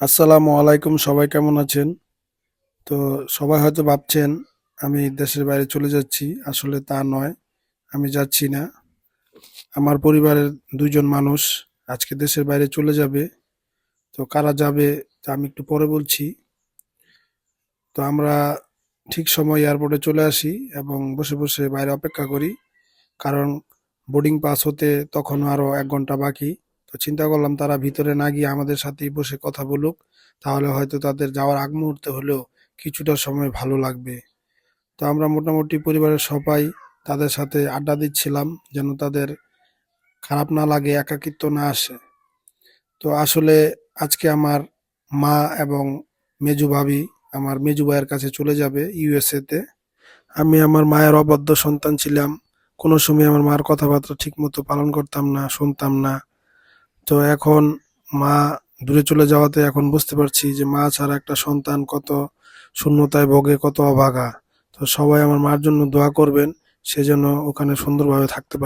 আসসালামু আলাইকুম, সবাই কেমন আছেন? তো সবাই হয়তো ভাবছেন আমি দেশের বাইরে চলে যাচ্ছি। আসলে তা নয়, আমি যাচ্ছি না। আমার পরিবারের ২ জন মানুষ আজকে দেশের বাইরে চলে যাবে। তো কারা যাবে তা আমি একটু পরে বলছি। তো আমরা ঠিক সময় এয়ারপোর্টে চলে আসি এবং বসে বাইরে অপেক্ষা করি। কারণ বোর্ডিং পাস হতে তখনও আরো ১ ঘন্টা বাকি। তো চিন্তা করলাম তারা ভিতরে না গিয়ে আমাদের সাথেই বসে কথা বলুক। তাহলে হয়তো তাদের যাওয়ার আগ মুহূর্তে হলেও কিছুটা সময় ভালো লাগবে। তো আমরা মোটামুটি পরিবারের সবাই তাদের সাথে আড্ডা দিচ্ছিলাম যেন তাদের খারাপ না লাগে, একাকিত্ব না আসে। তো আসলে আজকে আমার মা এবং মেজো ভাবি আমার মেজো ভাইয়ের কাছে চলে যাবে ইউএসএ তে। আমি আমার মায়ের অবাধ্য সন্তান ছিলাম। কোনো সময় আমার মার কথাবার্তা ঠিকমতো পালন করতাম না, শুনতাম না। তো এখন মা দূরে চলে যাওয়াতে এখন বুঝতে পারছি যে মা ছাড়া একটা সন্তান কত শূন্যতায় ভোগে, কত অভাগা। তো সবাই আমার মার জন্য দোয়া করবেন, সে যেন ওখানে সুন্দরভাবে থাকতে পারে।